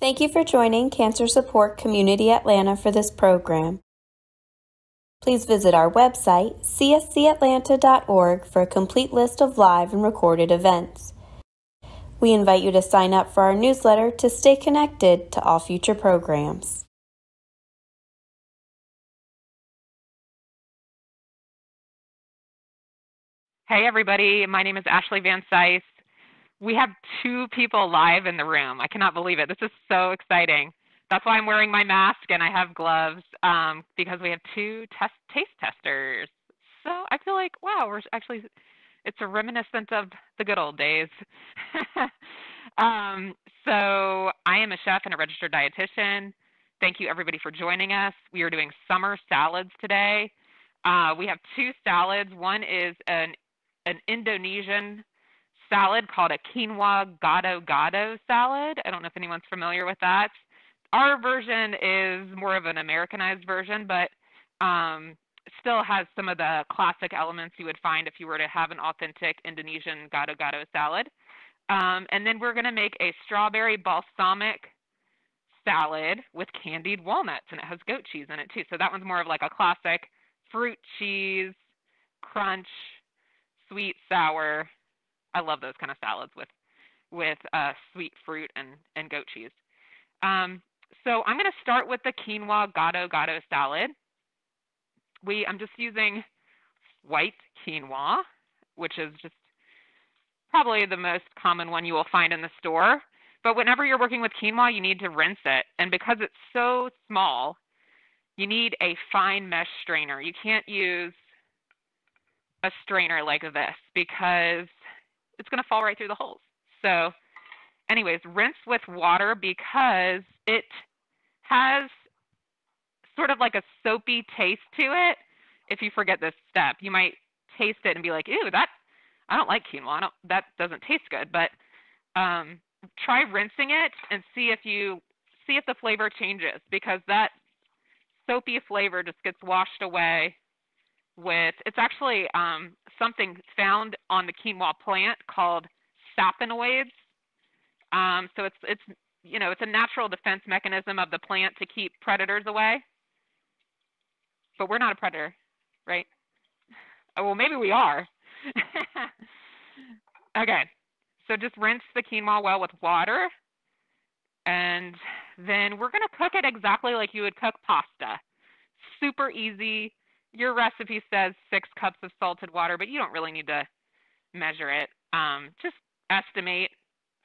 Thank you for joining Cancer Support Community Atlanta for this program. Please visit our website, cscatlanta.org, for a complete list of live and recorded events. We invite you to sign up for our newsletter to stay connected to all future programs. Hey everybody, my name is Ashley Van Sice. We have 2 people live in the room. I cannot believe it. This is so exciting. That's why I'm wearing my mask and I have gloves because we have 2 taste testers. So I feel like, wow, it's a reminiscent of the good old days. So I am a chef and a registered dietitian. Thank you everybody for joining us. We are doing summer salads today. We have 2 salads. One is an Indonesian salad called a quinoa Gado-Gado Salad. I don't know if anyone's familiar with that. Our version is more of an Americanized version, but still has some of the classic elements you would find if you were to have an authentic Indonesian Gado-Gado salad. And then we're going to make a strawberry balsamic salad with candied walnuts, and it has goat cheese in it too. So that one's more of like a classic fruit cheese, crunch, sweet, sour. I love those kind of salads with sweet fruit and goat cheese. So I'm going to start with the quinoa Gado-Gado salad. I'm just using white quinoa, which is just probably the most common one you will find in the store. But whenever you're working with quinoa, you need to rinse it. And because it's so small, you need a fine mesh strainer. You can't use a strainer like this because it's going to fall right through the holes. So anyways, rinse with water because it has sort of like a soapy taste to it. If you forget this step, you might taste it and be like, ew, I don't like quinoa. That doesn't taste good. But try rinsing it and see if the flavor changes, because that soapy flavor just gets washed away with, it's actually something found on the quinoa plant called saponids. So it's a natural defense mechanism of the plant to keep predators away. But we're not a predator, right? Oh, well, maybe we are. Okay, so just rinse the quinoa well with water, and then we're going to cook it exactly like you would cook pasta. Super easy. Your recipe says 6 cups of salted water, but you don't really need to measure it. Just estimate.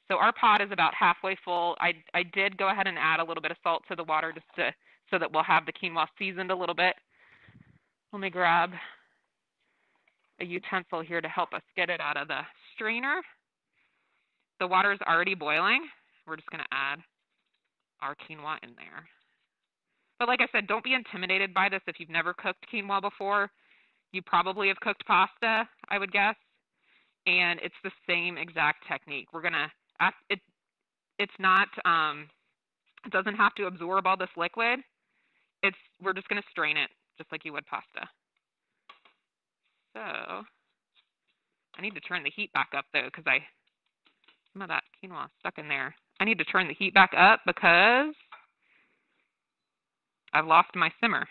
So our pot is about halfway full. I did go ahead and add a little bit of salt to the water so that we'll have the quinoa seasoned a little bit. Let me grab a utensil here to help us get it out of the strainer. The water is already boiling. We're just going to add our quinoa in there. But like I said, don't be intimidated by this. If you've never cooked quinoa before, you probably have cooked pasta, I would guess. And it's the same exact technique. We're going to, it doesn't have to absorb all this liquid. We're just going to strain it just like you would pasta. So I need to turn the heat back up though, because some of that quinoa is stuck in there. I need to turn the heat back up because I've lost my simmer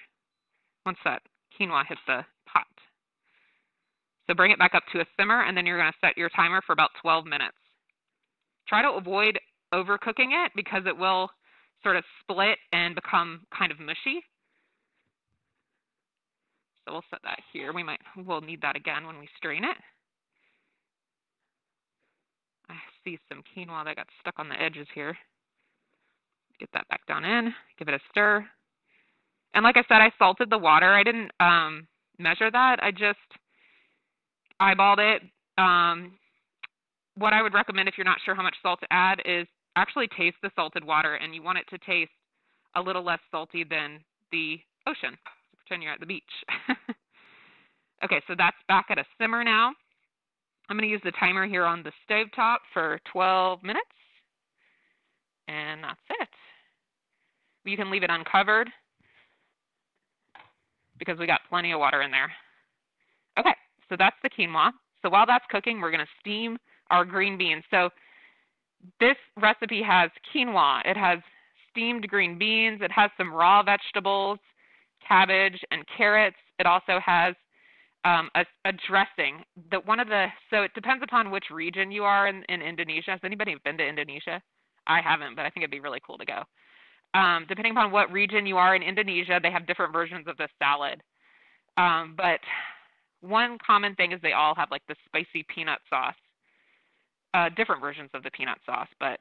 once that quinoa hits the pot. So bring it back up to a simmer, and then you're going to set your timer for about 12 minutes. Try to avoid overcooking it because it will sort of split and become kind of mushy. So we'll set that here. We'll need that again when we strain it. I see some quinoa that got stuck on the edges here. Get that back down in, give it a stir. And like I said, I salted the water. I didn't measure that. I just eyeballed it. What I would recommend if you're not sure how much salt to add is actually taste the salted water, and you want it to taste a little less salty than the ocean. Pretend you're at the beach. Okay, so that's back at a simmer now. I'm going to use the timer here on the stovetop for 12 minutes. And that's it. You can leave it uncovered because we got plenty of water in there. Okay, so that's the quinoa. So while that's cooking, we're going to steam our green beans. So this recipe has quinoa, it has steamed green beans. It has some raw vegetables, cabbage and carrots. It also has a dressing. So it depends upon which region you are in Indonesia. Has anybody been to Indonesia? I haven't, but I think it'd be really cool to go. Depending upon what region you are in Indonesia, they have different versions of this salad. But one common thing is they all have like the spicy peanut sauce, different versions of the peanut sauce. But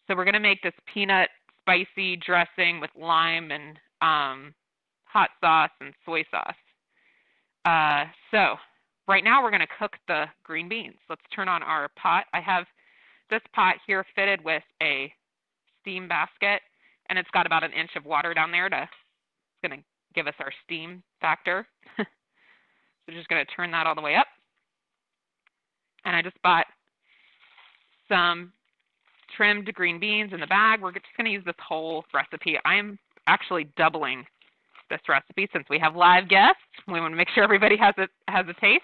so we're going to make this peanut spicy dressing with lime and hot sauce and soy sauce. So right now we're going to cook the green beans. Let's turn on our pot. I have this pot here fitted with a steam basket, and it's got about an inch of water down there it's going to give us our steam factor. So just going to turn that all the way up. And I just bought some trimmed green beans in the bag. We're just going to use this whole recipe. I'm actually doubling this recipe since we have live guests. We want to make sure everybody has a taste.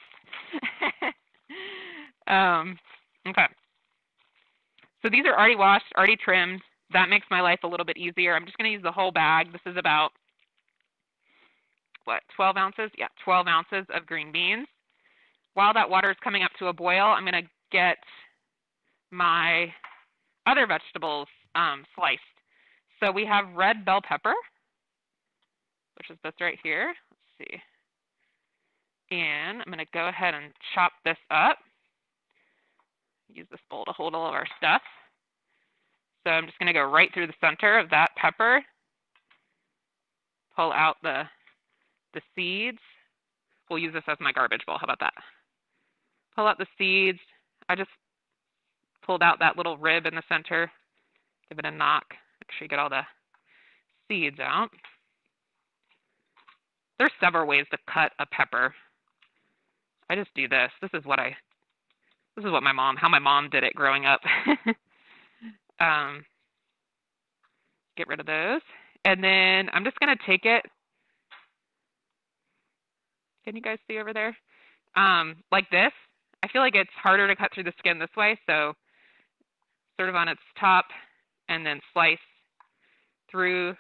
Okay. So these are already washed, already trimmed. That makes my life a little bit easier. I'm just going to use the whole bag. This is about, 12 ounces? Yeah, 12 ounces of green beans. While that water is coming up to a boil, I'm going to get my other vegetables sliced. So we have red bell pepper, which is this right here. Let's see. And I'm going to go ahead and chop this up. Use this bowl to hold all of our stuff. So I'm just going to go right through the center of that pepper. Pull out the seeds. We'll use this as my garbage bowl. How about that? Pull out the seeds. I just pulled out that little rib in the center. Give it a knock. Make sure you get all the seeds out. There's several ways to cut a pepper. I just do this. This is what how my mom did it growing up. Get rid of those. And then I'm just going to take it. Can you guys see over there? Like this. I feel like it's harder to cut through the skin this way, so sort of on its top, and then slice through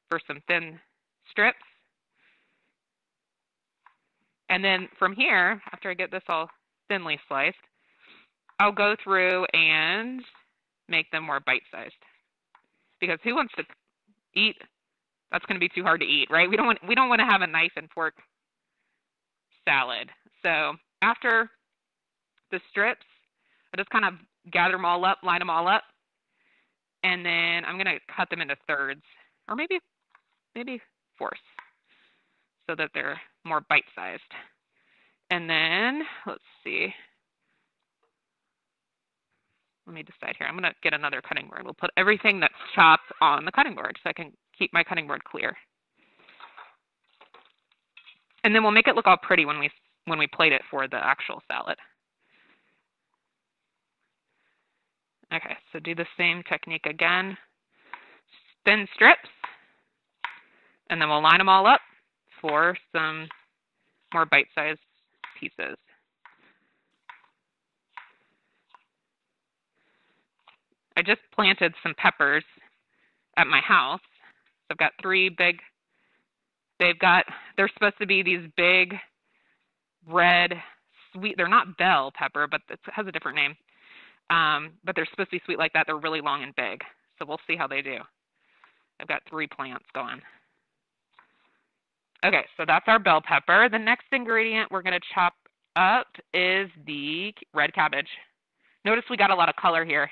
for some thin strips. And then from here, after I get this all thinly sliced, I'll go through and make them more bite-sized. Because who wants to eat? That's going to be too hard to eat, right? We don't want to have a knife and fork salad. So after the strips, I just kind of gather them all up, line them all up, and then I'm going to cut them into thirds, or maybe fourths, so that they're more bite-sized. And then, let's see. Let me decide here. I'm going to get another cutting board. We'll put everything that's chopped on the cutting board so I can keep my cutting board clear. And then we'll make it look all pretty when we plate it for the actual salad. Okay, so do the same technique again. Thin strips. And then we'll line them all up for some more bite-sized pieces. I just planted some peppers at my house. I've got 3 big, they're supposed to be these big, red, sweet, they're not bell pepper, but it has a different name. But they're supposed to be sweet like that. They're really long and big. So we'll see how they do. I've got 3 plants going. Okay, so that's our bell pepper. The next ingredient we're going to chop up is the red cabbage. Notice we got a lot of color here.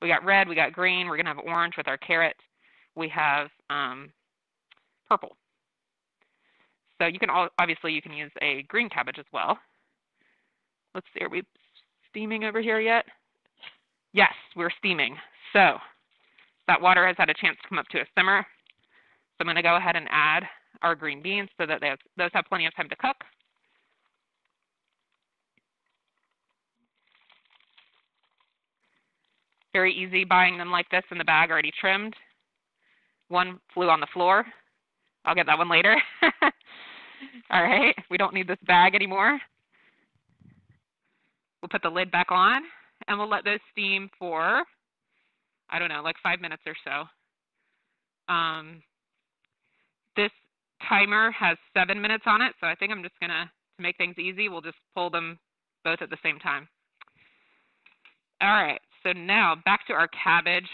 We got red, we got green, we're going to have orange with our carrot. We have purple. So you can obviously you can use a green cabbage as well. Let's see, are we steaming over here yet? Yes, we're steaming. So that water has had a chance to come up to a simmer. So I'm going to go ahead and add our green beans so that those have plenty of time to cook. Very easy buying them like this in the bag already trimmed. One flew on the floor. I'll get that one later. All right, we don't need this bag anymore. We'll put the lid back on and we'll let those steam for, I don't know, like 5 minutes or so. This timer has 7 minutes on it, so I think I'm just going to make things easy, we'll just pull them both at the same time. All right, so now back to our cabbage.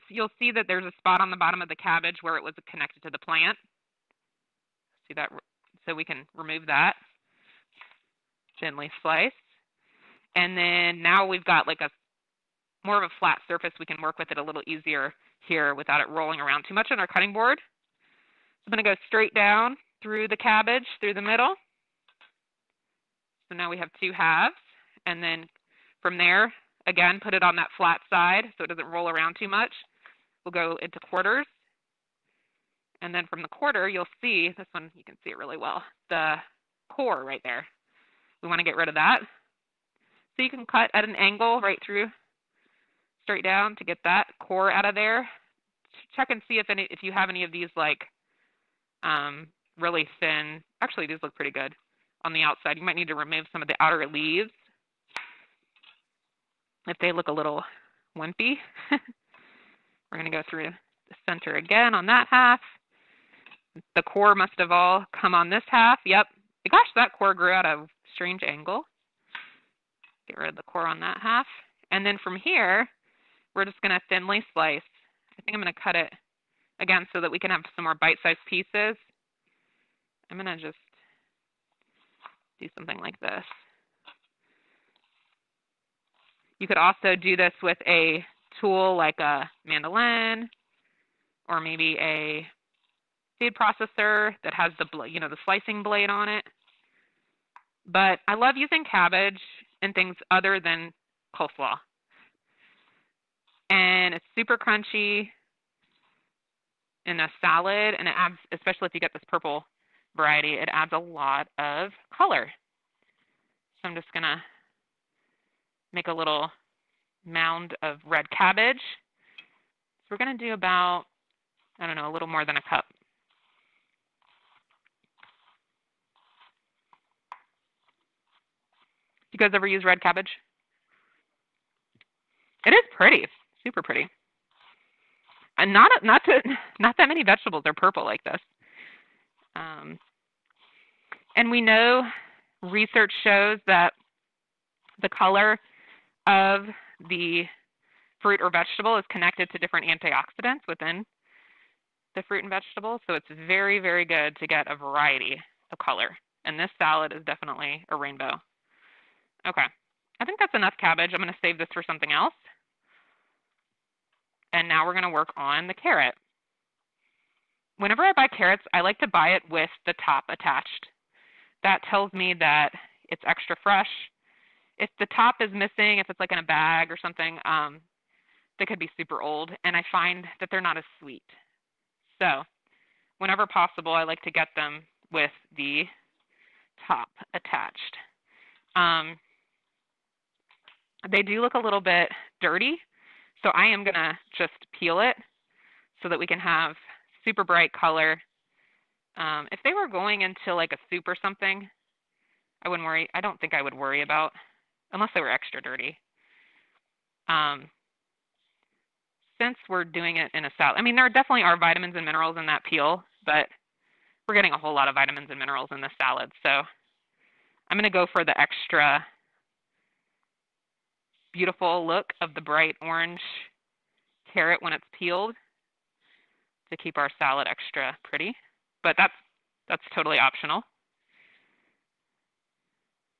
You'll see that there's a spot on the bottom of the cabbage where it was connected to the plant. See that? So we can remove that. Gently slice. And then now we've got like more of a flat surface. We can work with it a little easier here without it rolling around too much on our cutting board. So I'm going to go straight down through the cabbage, through the middle. So now we have 2 halves. And then from there, again, put it on that flat side so it doesn't roll around too much. We'll go into quarters. And then from the quarter, you'll see, this one, you can see it really well, the core right there. We want to get rid of that. So you can cut at an angle right through, straight down to get that core out of there. Check and see if you have any of these like really thin, actually these look pretty good on the outside. You might need to remove some of the outer leaves if they look a little wimpy. We're going to go through the center again on that half. The core must have all come on this half. Yep. Gosh, that core grew at a strange angle. Get rid of the core on that half. And then from here, we're just going to thinly slice. I think I'm going to cut it again so that we can have some more bite-sized pieces. I'm going to just do something like this. You could also do this with a tool like a mandolin or maybe a food processor that has the slicing blade on it. But I love using cabbage and things other than coleslaw. And it's super crunchy in a salad, and it adds, especially if you get this purple variety, it adds a lot of color. So I'm just going to make a little mound of red cabbage. So we're going to do about, I don't know, a little more than a cup. You guys ever use red cabbage? It is pretty, super pretty. And not that many vegetables are purple like this. And we know research shows that the color of the fruit or vegetable is connected to different antioxidants within the fruit and vegetable. So it's very, very good to get a variety of color. And this salad is definitely a rainbow. Okay, I think that's enough cabbage. I'm going to save this for something else. And now we're going to work on the carrot. Whenever I buy carrots, I like to buy it with the top attached. That tells me that it's extra fresh. If the top is missing, if it's like in a bag or something, they could be super old, and I find that they're not as sweet. So whenever possible, I like to get them with the top attached. They do look a little bit dirty, so I am going to just peel it so that we can have super bright color. If they were going into like a soup or something, I wouldn't worry. I don't think I would worry about, unless they were extra dirty. Since we're doing it in a salad, I mean, there definitely are vitamins and minerals in that peel, but we're getting a whole lot of vitamins and minerals in this salad. So I'm going to go for the extra beautiful look of the bright orange carrot when it's peeled to keep our salad extra pretty. But that's totally optional.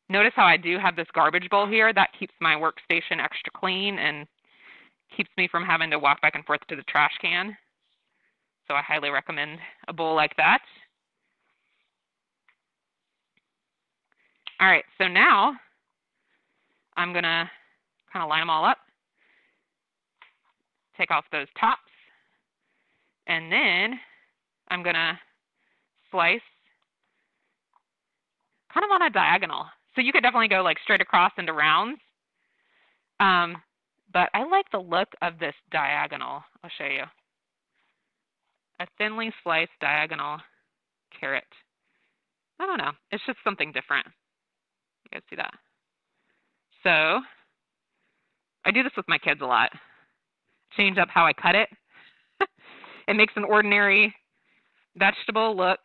Notice how I do have this garbage bowl here. That keeps my workstation extra clean and keeps me from having to walk back and forth to the trash can. So I highly recommend a bowl like that. All right, so now I'm going to kind of line them all up, take off those tops, and then I'm going to slice kind of on a diagonal. So you could definitely go like straight across into rounds. But I like the look of this diagonal. I'll show you. A thinly sliced diagonal carrot. I don't know. It's just something different. You guys see that? So I do this with my kids a lot. change up how I cut it. It makes an ordinary vegetable look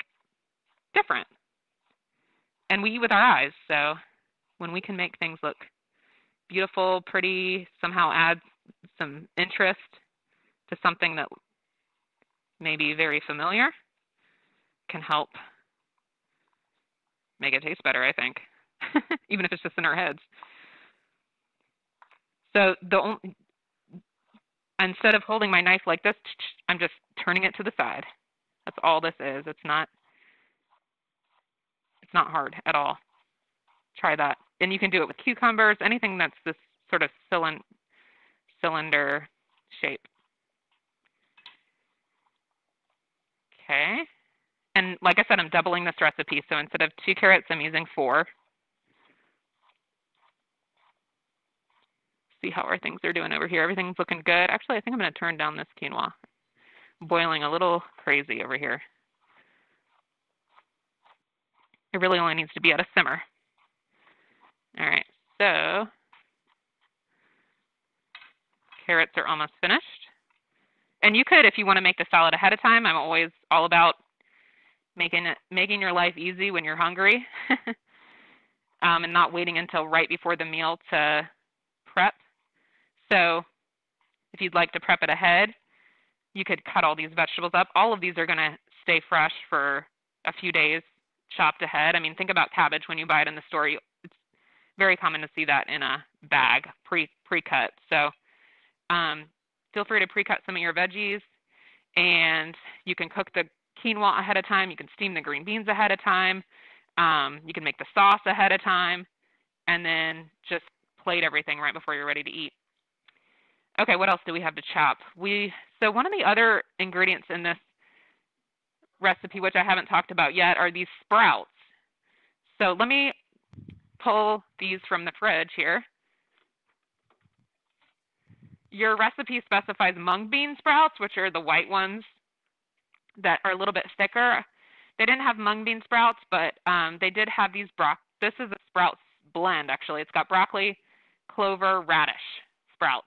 different. And we eat with our eyes, so when we can make things look beautiful, pretty, somehow add some interest to something that may be very familiar, can help make it taste better, I think, even if it's just in our heads. So instead of holding my knife like this, I'm just turning it to the side. That's all this is. It's not hard at all. Try that. And you can do it with cucumbers, anything that's this sort of cylinder shape. Okay. And like I said, I'm doubling this recipe. So instead of 2 carrots, I'm using 4. See how our things are doing over here. Everything's looking good. Actually, I think I'm going to turn down this quinoa. Boiling a little crazy over here. It really only needs to be at a simmer. All right, so carrots are almost finished. And you could, if you want to make the salad ahead of time, I'm always all about making your life easy when you're hungry and not waiting until right before the meal to prep. So if you'd like to prep it ahead, you could cut all these vegetables up. All of these are going to stay fresh for a few days, chopped ahead. I mean, think about cabbage when you buy it in the store. It's very common to see that in a bag, pre-cut. So feel free to pre-cut some of your veggies, and you can cook the quinoa ahead of time. You can steam the green beans ahead of time. You can make the sauce ahead of time, and then just plate everything right before you're ready to eat. Okay, what else do we have to chop? So one of the other ingredients in this recipe, which I haven't talked about yet, are these sprouts. So let me pull these from the fridge here. Your recipe specifies mung bean sprouts, which are the white ones that are a little bit thicker. They didn't have mung bean sprouts, but they did have these this is a sprouts blend, actually. It's got broccoli, clover, radish sprouts.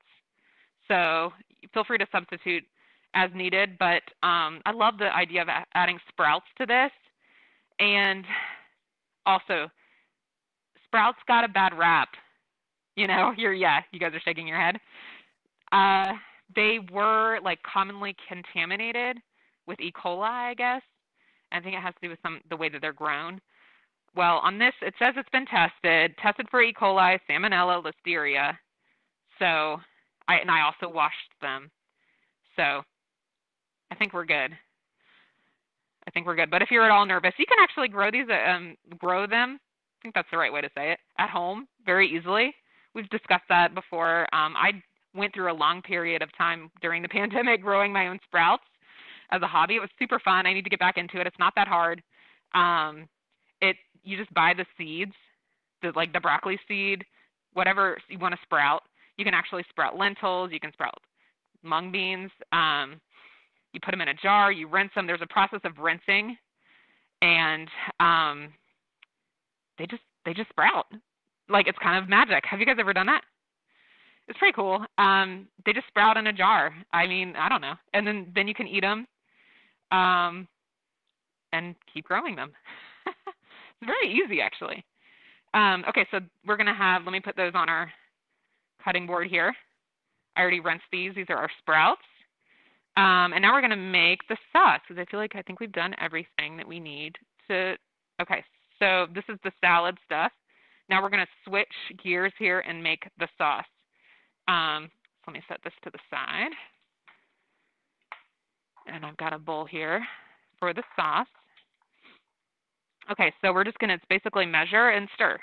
So feel free to substitute as needed, but I love the idea of adding sprouts to this. And also, sprouts got a bad rap. You know, you guys are shaking your head. They were like commonly contaminated with E. coli, I guess. I think it has to do with the way that they're grown. Well, on this, it says it's been tested for E. coli, salmonella, listeria. So, I also washed them. So, I think we're good. But if you're at all nervous, you can actually grow them. I think that's the right way to say it, at home very easily. We've discussed that before. I went through a long period of time during the pandemic growing my own sprouts as a hobby. It was super fun. I need to get back into it. It's not that hard. You just buy the seeds, like the broccoli seed, whatever you want to sprout. You can actually sprout lentils. You can sprout mung beans. You put them in a jar. You rinse them. There's a process of rinsing, and they just sprout. Like, it's kind of magic. Have you guys ever done that? It's pretty cool. They just sprout in a jar. I mean, I don't know. And then you can eat them and keep growing them. It's very easy, actually. Okay, so we're going to let me put those on our cutting board here. I already rinsed these. These are our sprouts. And now we're going to make the sauce, because I think we've done everything that we need to. Okay, so this is the salad stuff. Now we're going to switch gears here and make the sauce. Let me set this to the side. And I've got a bowl here for the sauce. Okay, so we're just going to basically measure and stir.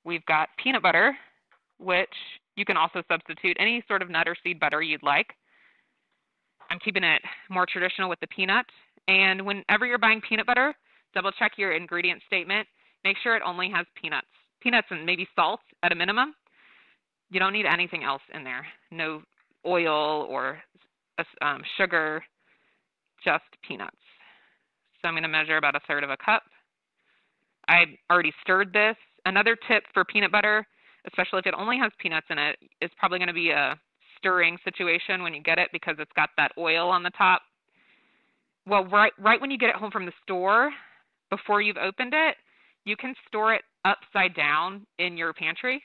We've got peanut butter, which you can also substitute any sort of nut or seed butter you'd like. I'm keeping it more traditional with the peanut. And whenever you're buying peanut butter, double check your ingredient statement. Make sure it only has peanuts. Peanuts and maybe salt at a minimum. You don't need anything else in there. No oil or sugar, just peanuts. So I'm going to measure about 1/3 cup. I already stirred this. Another tip for peanut butter, especially if it only has peanuts in it, is probably going to be a stirring situation when you get it because it's got that oil on the top. Well, right when you get it home from the store, before you've opened it, you can store it upside down in your pantry,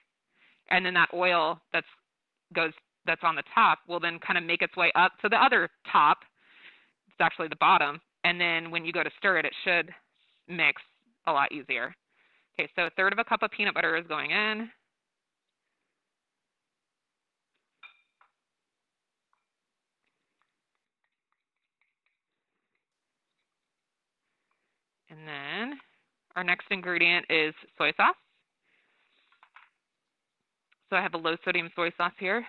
and then that oil that's on the top will then kind of make its way up to the other top. It's actually the bottom, and then when you go to stir it, it should mix a lot easier. Okay, so 1/3 of a cup of peanut butter is going in. And then our next ingredient is soy sauce. So I have a low sodium soy sauce here.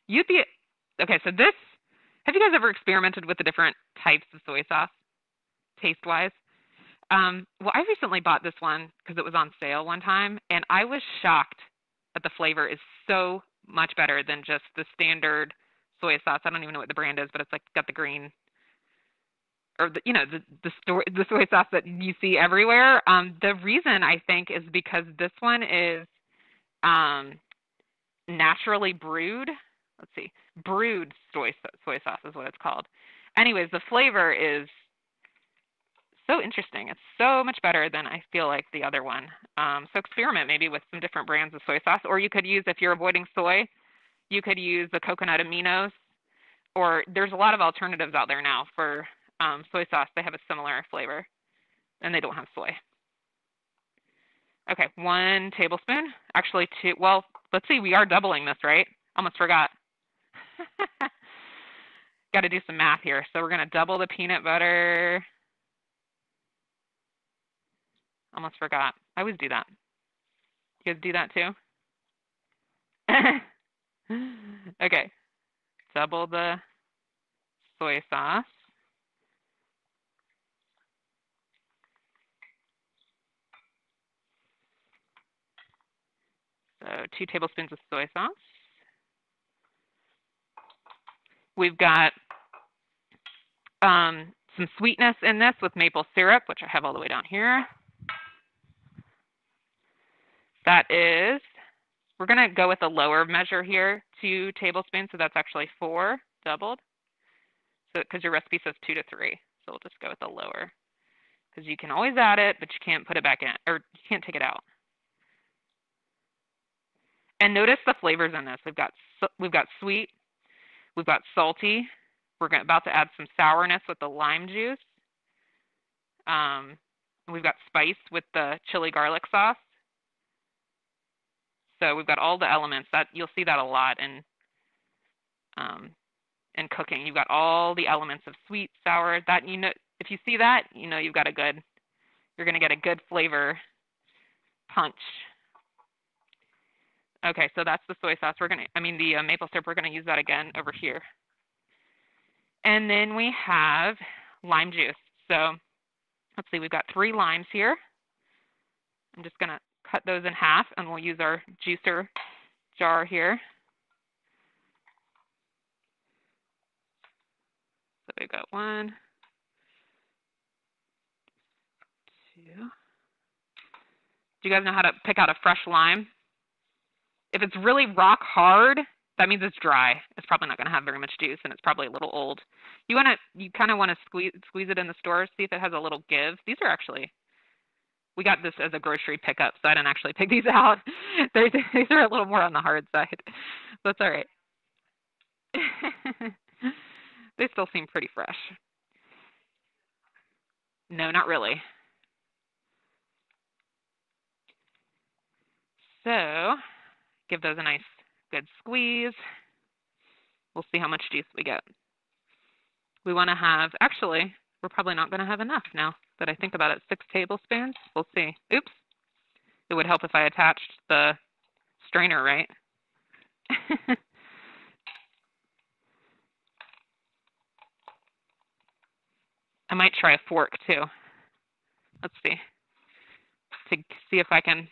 Okay, so have you guys ever experimented with the different types of soy sauce, taste-wise? Well, I recently bought this one because it was on sale one time, and I was shocked that the flavor is so much better than just the standard soy sauce. I don't even know what the brand is, but it's like got the green, or the soy sauce that you see everywhere. The reason I think is because this one is naturally brewed. Let's see, brewed soy sauce is what it's called. Anyways, the flavor is so interesting. It's so much better than I feel like the other one. So experiment maybe with some different brands of soy sauce, or you could use, if you're avoiding soy, you could use the coconut aminos, or there's a lot of alternatives out there now for soy sauce. They have a similar flavor, and they don't have soy. Okay, 1 tablespoon. Actually, 2. Well, let's see. We are doubling this, right? Almost forgot. Got to do some math here. So we're going to double the peanut butter. Almost forgot. I always do that. You guys do that too? Okay. Double the soy sauce. So 2 tablespoons of soy sauce. We've got some sweetness in this with maple syrup, which I have all the way down here. That is, we're going to go with a lower measure here, 2 tablespoons, so that's actually 4 doubled. So because your recipe says 2 to 3, so we'll just go with the lower. Because you can always add it, but you can't put it back in, or you can't take it out. And notice the flavors in this. We've got sweet, we've got salty. We're about to add some sourness with the lime juice. We've got spice with the chili garlic sauce. So we've got all the elements that you'll see that a lot in cooking. You've got all the elements of sweet, sour. That if you see that, you've got you're going to get a good flavor punch. Okay, so that's the soy sauce. The maple syrup. We're going to use that again over here. And then we have lime juice. So let's see, we've got 3 limes here. I'm just going to cut those in half, and we'll use our juicer jar here. So we've got 1, 2. Do you guys know how to pick out a fresh lime? If it's really rock hard, that means it's dry. It's probably not going to have very much juice, and it's probably a little old. You kind of want to squeeze it in the store, see if it has a little give. These are actually, we got this as a grocery pickup, so I didn't actually pick these out. These are a little more on the hard side. That's all right. They still seem pretty fresh. No, not really. So give those a nice good squeeze. We'll see how much juice we get. We want to have, actually, we're probably not going to have enough now that I think about it. 6 tablespoons. We'll see. Oops. It would help if I attached the strainer, right? I might try a fork too. Let's see. To see if I can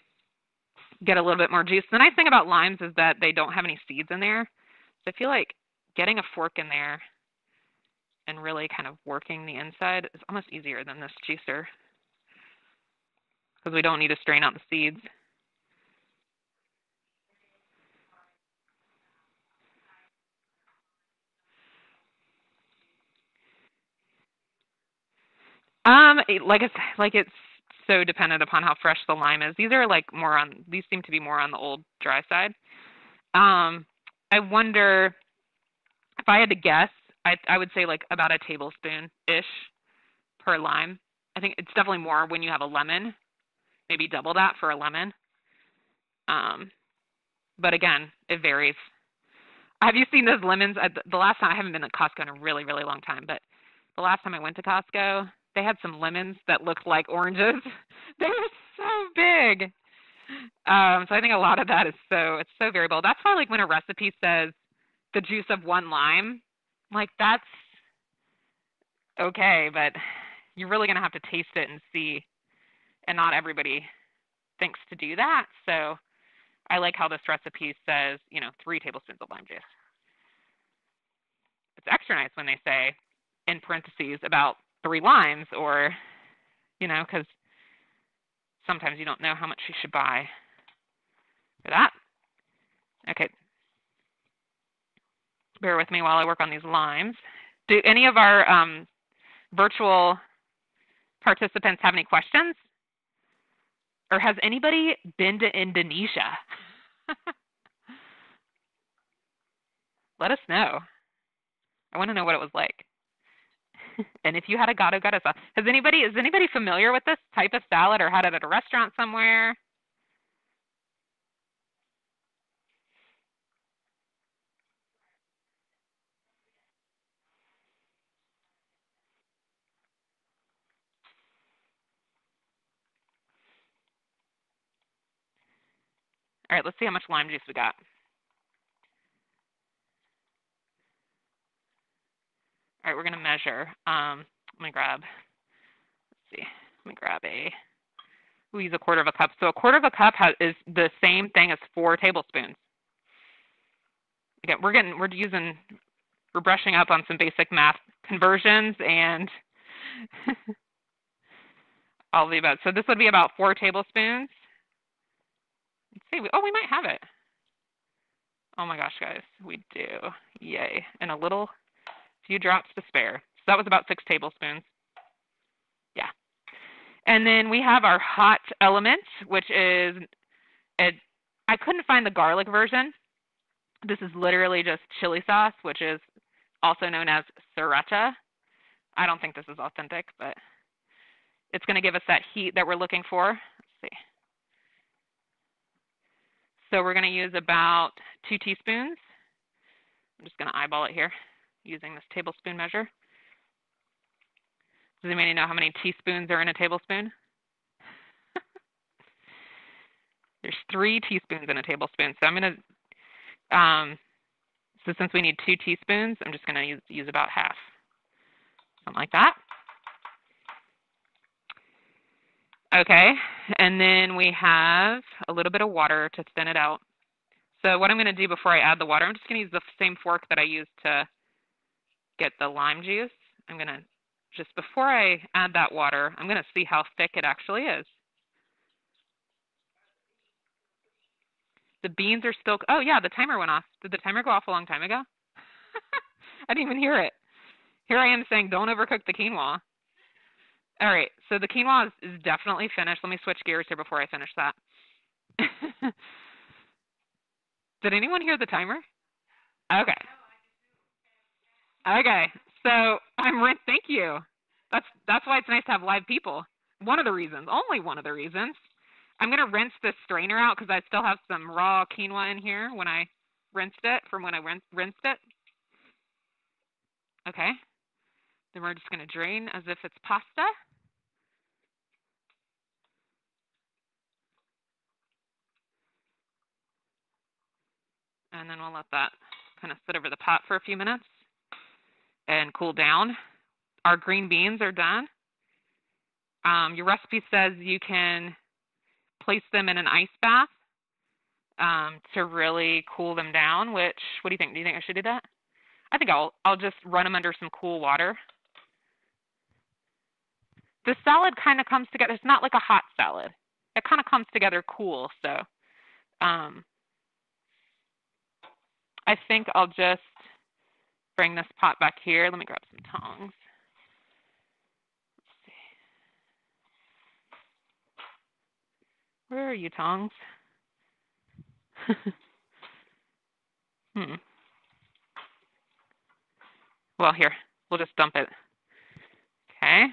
get a little bit more juice. The nice thing about limes is that they don't have any seeds in there. So I feel like getting a fork in there and really kind of working the inside is almost easier than this juicer, because we don't need to strain out the seeds. Like it's so dependent upon how fresh the lime is. These are like these seem to be more on the old dry side. I wonder if I had to guess, I would say like about a tablespoon-ish per lime. I think it's definitely more when you have a lemon, maybe double that for a lemon. But again, it varies. Have you seen those lemons? The last time, I haven't been to Costco in a really, really long time, but the last time I went to Costco, they had some lemons that looked like oranges. They were so big. So I think a lot of that it's so variable. That's why like when a recipe says the juice of one lime, like that's okay, but you're really gonna have to taste it and see. And not everybody thinks to do that. So I like how this recipe says, 3 tablespoons of lime juice. It's extra nice when they say in parentheses about 3 limes or, because sometimes you don't know how much you should buy for that. Okay. Bear with me while I work on these limes. Do any of our virtual participants have any questions? Or has anybody been to Indonesia? Let us know. I want to know what it was like. And if you had a Gado-Gado sauce, is anybody familiar with this type of salad or had it at a restaurant somewhere? All right, let's see how much lime juice we got. All right, we're going to measure. Let me grab we use a quarter of a cup. So a quarter of a cup is the same thing as 4 tablespoons. Again, we're brushing up on some basic math conversions and all of the above. So this would be about 4 tablespoons. Let's see. We might have it. Oh my gosh, guys, we do. Yay. And a few drops to spare. So that was about 6 tablespoons. Yeah. And then we have our hot element, which is, I couldn't find the garlic version. This is literally just chili sauce, which is also known as sriracha. I don't think this is authentic, but it's going to give us that heat that we're looking for. Let's see. So we're going to use about 2 teaspoons. I'm just going to eyeball it here using this tablespoon measure. Does anybody know how many teaspoons are in a tablespoon? There's 3 teaspoons in a tablespoon. So I'm going to, so since we need 2 teaspoons, I'm just going to use about half. Something like that. Okay, and then we have a little bit of water to thin it out. So what I'm going to do before I add the water, I'm just going to use the same fork that I used to get the lime juice. I'm going to, just before I add that water, I'm going to see how thick it actually is. The beans are still, oh yeah, the timer went off. Did the timer go off a long time ago? I didn't even hear it. Here I am saying don't overcook the quinoa. All right, so the quinoa is definitely finished. Let me switch gears here before I finish that. Did anyone hear the timer? Okay. Okay, so thank you. That's why it's nice to have live people. One of the reasons, only one of the reasons. I'm going to rinse this strainer out because I still have some raw quinoa in here when I rinsed it, from when I rinsed it. Okay. Then we're just going to drain as if it's pasta. And then we'll let that kind of sit over the pot for a few minutes and cool down. Our green beans are done. Your recipe says you can place them in an ice bath to really cool them down, which, what do you think? Do you think I should do that? I think I'll just run them under some cool water. The salad kind of comes together. It's not like a hot salad. It kind of comes together cool. So I think I'll just bring this pot back here. Let me grab some tongs. Let's see. Where are you, tongs? Well, here, we'll just dump it. Okay.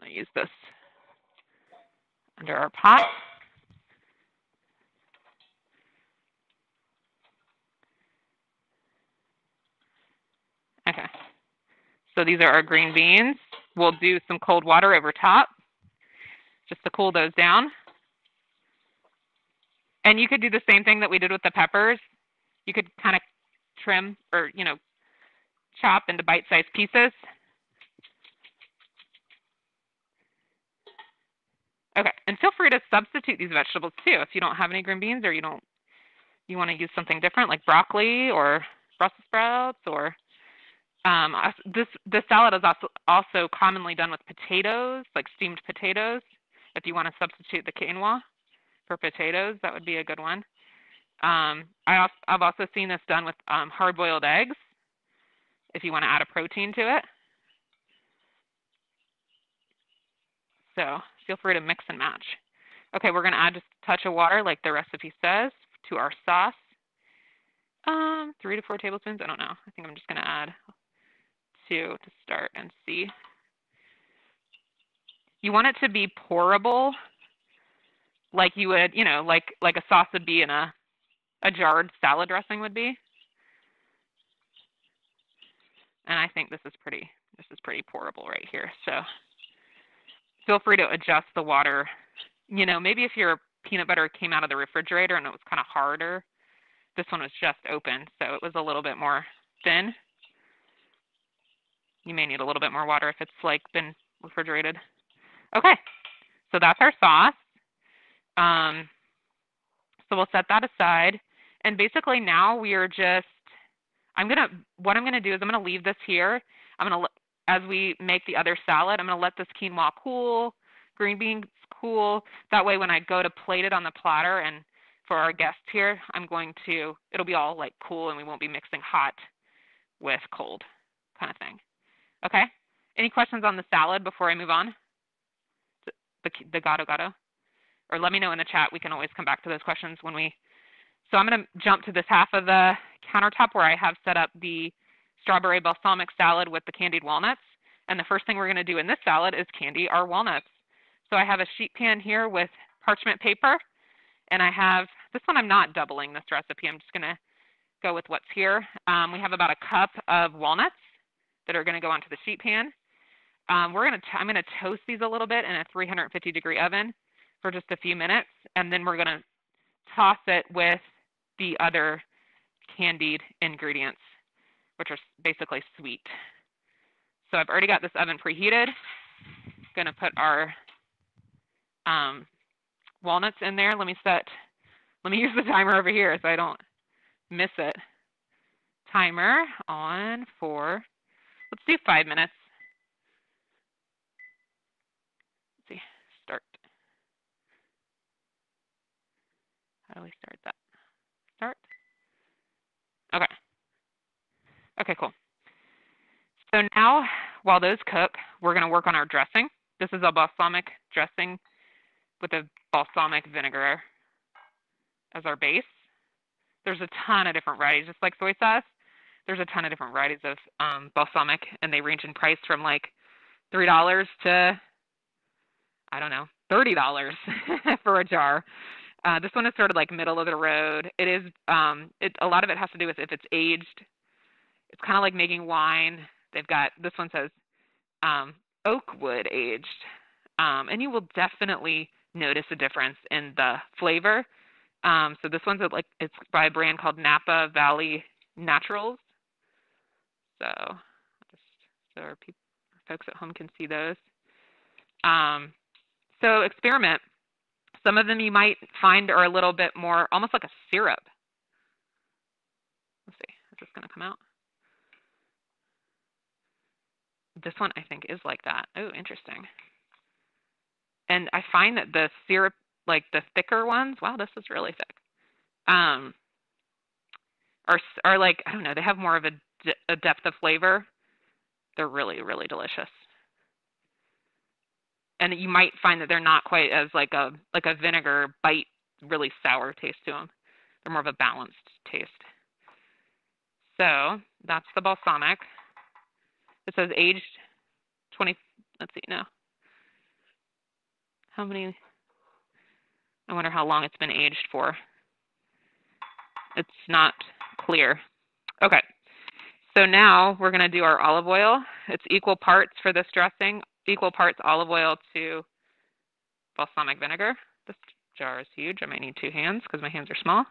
I'll use this under our pot. Okay. So these are our green beans. We'll do some cold water over top just to cool those down. And you could do the same thing that we did with the peppers. You could kind of trim or, chop into bite-sized pieces. Okay, and feel free to substitute these vegetables too. If you don't have any green beans or you want to use something different like broccoli or Brussels sprouts or this salad is also commonly done with potatoes, like steamed potatoes. If you want to substitute the quinoa for potatoes, that would be a good one. I've also seen this done with hard-boiled eggs if you want to add a protein to it. So feel free to mix and match. Okay, we're going to add just a touch of water like the recipe says to our sauce. 3 to 4 tablespoons, I don't know. I think I'm just going to add 2 to start and see. You want it to be pourable, like you would, like a sauce would be in a jarred salad dressing would be. And I think this is pretty pourable right here. So feel free to adjust the water. Maybe if your peanut butter came out of the refrigerator and it was kind of harder, this one was just open, so it was a little bit more thin. You may need a little bit more water if it's been refrigerated. Okay, so that's our sauce. So we'll set that aside. And basically now we are just, what I'm gonna do is I'm gonna leave this here. As we make the other salad, I'm gonna let this quinoa cool, green beans cool. That way when I go to plate it on the platter and for our guests here, it'll be all cool and we won't be mixing hot with cold kind of thing. Okay, any questions on the salad before I move on? The Gado-Gado? Or let me know in the chat. We can always come back to those questions when we. So I'm going to jump to this half of the countertop where I have set up the strawberry balsamic salad with the candied walnuts. And the first thing we're going to do in this salad is candy our walnuts. So I have a sheet pan here with parchment paper. And I have, this one I'm not doubling this recipe. I'm just going to go with what's here. We have about a cup of walnuts that are going to go onto the sheet pan. I'm going to toast these a little bit in a 350-degree oven for just a few minutes, and then we're going to toss it with the other candied ingredients, which are basically sweet. So I've already got this oven preheated. Going to put our walnuts in there. Let me use the timer over here so I don't miss it. Timer on for, let's do 5 minutes. Let's see, start. How do we start that? Start? Okay. Okay, cool. So now, while those cook, we're going to work on our dressing. This is a balsamic dressing with a balsamic vinegar as our base. There's a ton of different varieties, just like soy sauce. There's a ton of different varieties of balsamic, and they range in price from $3 to, I don't know, $30 for a jar. This one is sort of middle of the road. It is, a lot of it has to do with if it's aged. It's kind of like making wine. This one says oak wood aged. And you will definitely notice a difference in the flavor. So this one's it's by a brand called Napa Valley Naturals. So our folks at home can see those. So experiment. Some of them you might find are a little bit more, almost like a syrup. Let's see, is this going to come out? This one I think is like that. Oh, interesting. And I find that the syrup, the thicker ones, wow, this is really thick, are I don't know, they have more of a depth of flavor. They're really, really delicious. And you might find that they're not quite as like a vinegar bite, really sour taste to them. They're more of a balanced taste. So that's the balsamic. It says aged 20. Let's see now. How many? I wonder how long it's been aged for. It's not clear. Okay. So now we're going to do our olive oil. It's equal parts for this dressing, equal parts olive oil to balsamic vinegar. This jar is huge. I might need 2 hands because my hands are small.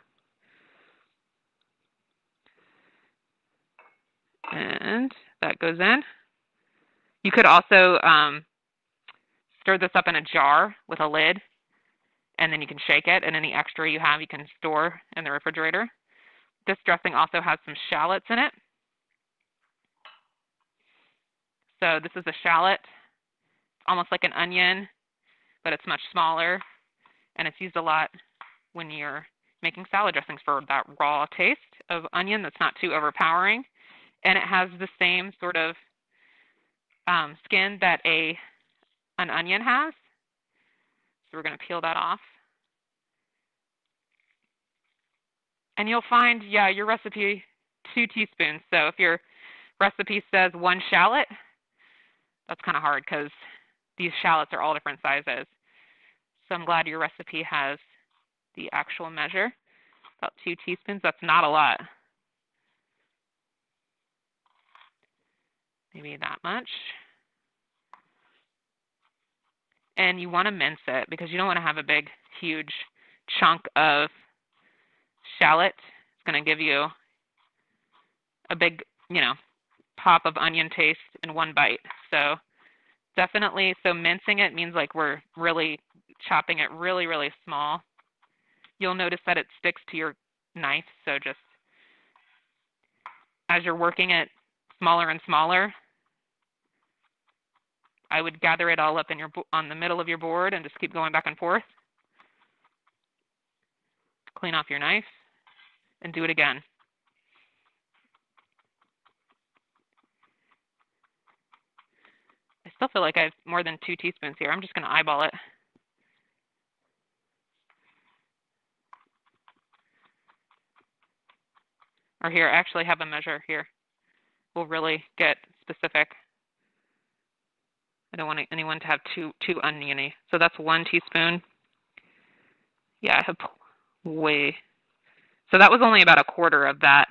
And that goes in. You could also stir this up in a jar with a lid, and then you can shake it, and any extra you have you can store in the refrigerator. This dressing also has some shallots in it. So this is a shallot, almost like an onion, but it's much smaller, and it's used a lot when you're making salad dressings for that raw taste of onion that's not too overpowering. And it has the same sort of skin that an onion has. So we're going to peel that off. And you'll find, your recipe, 2 teaspoons. So if your recipe says 1 shallot, that's kind of hard because these shallots are all different sizes. So I'm glad your recipe has the actual measure. About 2 teaspoons. That's not a lot. Maybe that much. And you want to mince it because you don't want to have a big, huge chunk of shallot. It's going to give you a big, pop of onion taste in one bite. So definitely, mincing it means like we're really chopping it really, really small. You'll notice that it sticks to your knife. So just as you're working it smaller and smaller, I would gather it all up on the middle of your board and just keep going back and forth. Clean off your knife and do it again. I still feel like I have more than 2 teaspoons here. I'm just going to eyeball it. Or here, I actually have a measure here. We'll really get specific. I don't want anyone to have too oniony. So that's 1 teaspoon. Yeah, I have way. So that was only about 1/4 of that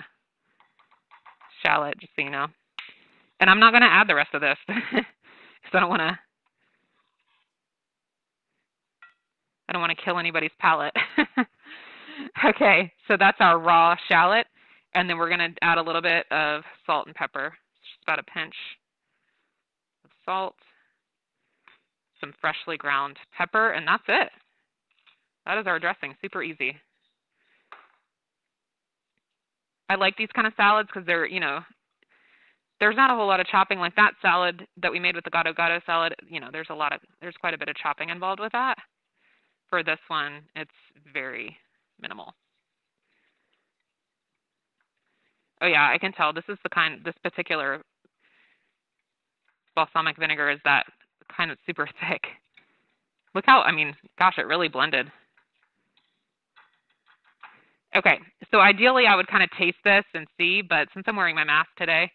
shallot, just so you know. And I'm not going to add the rest of this because I don't want to kill anybody's palate. Okay, so that's our raw shallot. And then we're going to add a little bit of salt and pepper. Just about a pinch of salt, some freshly ground pepper, and that's it. That is our dressing. Super easy. I like these kind of salads because they're, there's not a whole lot of chopping like that salad that we made with the Gado-Gado salad. There's quite a bit of chopping involved with that. For this one, it's very minimal. Oh yeah, I can tell this particular balsamic vinegar is that kind of super thick. Look how, gosh, it really blended. Okay, so ideally I would kind of taste this and see, but since I'm wearing my mask today,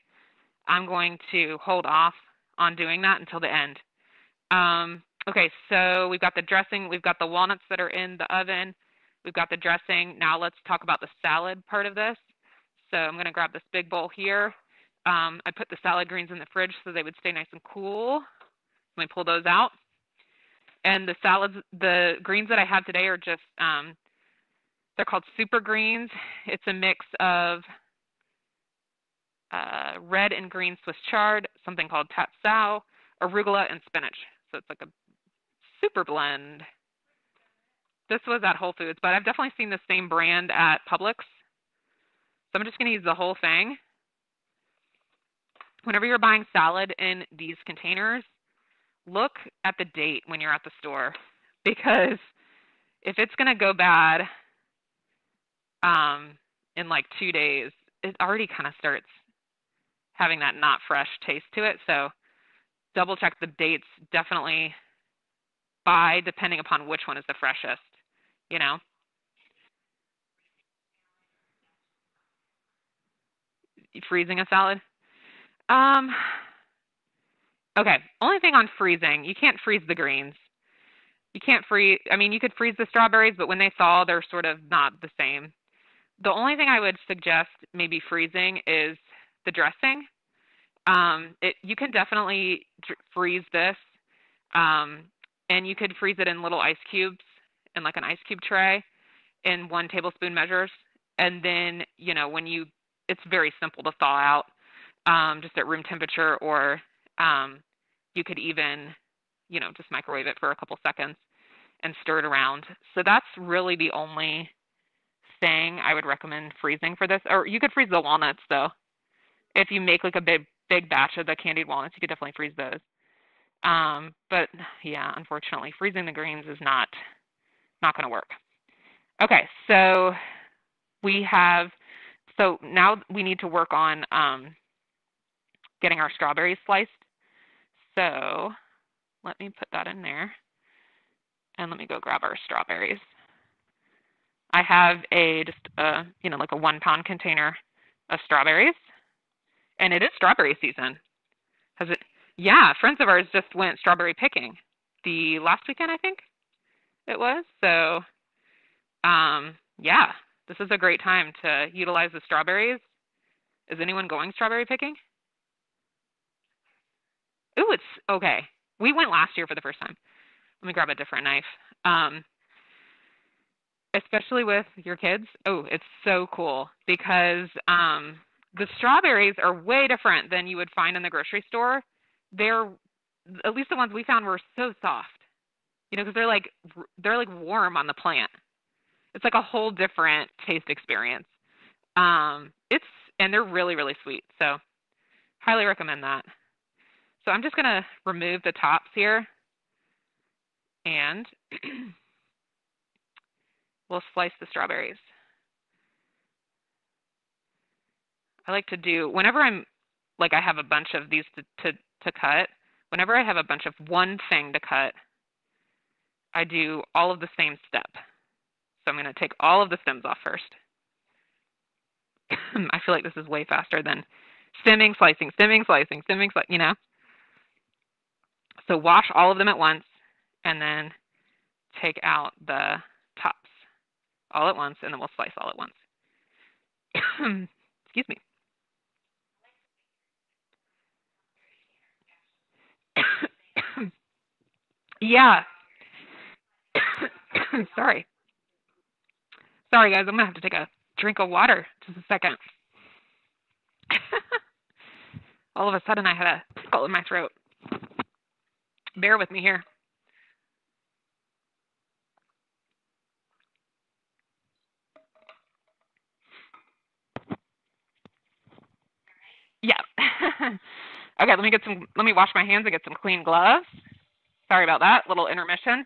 I'm going to hold off on doing that until the end. Okay, so we've got the dressing, we've got the walnuts that are in the oven, we've got the dressing. Now let's talk about the salad part of this. So I'm going to grab this big bowl here. I put the salad greens in the fridge so they would stay nice and cool. Let me pull those out. And the greens that I have today are just, they're called super greens. It's a mix of red and green Swiss chard, something called tatsao, arugula, and spinach. So it's like a super blend. This was at Whole Foods, but I've definitely seen the same brand at Publix. So I'm just going to use the whole thing. Whenever you're buying salad in these containers, look at the date when you're at the store, because if it's going to go bad in like 2 days, it already kind of starts having that not fresh taste to it. So double check the dates. Definitely buy depending upon which one is the freshest, you know. Freezing a salad. Um, okay. Only thing on freezing, you can't freeze the greens. You can't freeze. I mean, you could freeze the strawberries, but when they thaw, they're sort of not the same. The only thing I would suggest maybe freezing is the dressing. You can definitely freeze this, um, and you could freeze it in little ice cubes in like an ice cube tray in 1 tablespoon measures. And then, it's very simple to thaw out, just at room temperature, or you could even, just microwave it for a couple seconds and stir it around. So that's really the only thing I would recommend freezing for this. Or you could freeze the walnuts though. If you make like a big batch of the candied walnuts, you could definitely freeze those. But yeah, unfortunately, freezing the greens is not going to work. Okay, so now we need to work on getting our strawberries sliced. So let me put that in there, and let me go grab our strawberries. I have like a 1-pound container of strawberries, and it is strawberry season. Has it? Yeah, friends of ours just went strawberry picking the last weekend, I think it was. So, yeah, this is a great time to utilize the strawberries. Is anyone going strawberry picking? Ooh, it's okay. We went last year for the first time. Let me grab a different knife. Especially with your kids. Oh, it's so cool because the strawberries are way different than you would find in the grocery store. They're, at least the ones we found, were so soft. Because they're like warm on the plant. It's like a whole different taste experience. And they're really, really sweet. So highly recommend that. So I'm just gonna remove the tops here, and we'll slice the strawberries. I like to do, whenever I have a bunch of these to cut, whenever I have a bunch of one thing to cut, I do all of the same step. So I'm going to take all of the stems off first. I feel like this is way faster than stemming, slicing, So wash all of them at once, and then take out the tops all at once, and then we'll slice all at once. Excuse me. Yeah. Sorry. Sorry, guys. I'm going to have to take a drink of water. Just a second. All of a sudden, I had a tickle in my throat. Bear with me here. Yeah. Okay, let me wash my hands and get some clean gloves. Sorry about that. Little intermission.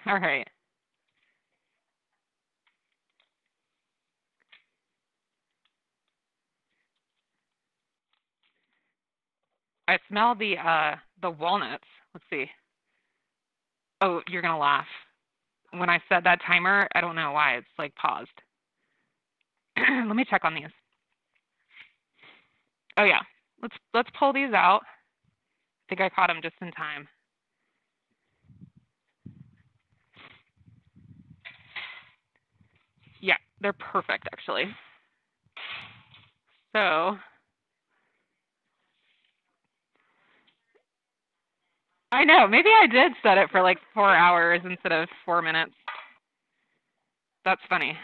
All right. I smell the walnuts. Let's see. Oh, you're gonna laugh. When I said that timer, I don't know why it's like paused. Let me check on these. Oh yeah. Let's pull these out. I think I caught them just in time. Yeah, they're perfect actually. So I know, maybe I did set it for like 4 hours instead of 4 minutes. That's funny.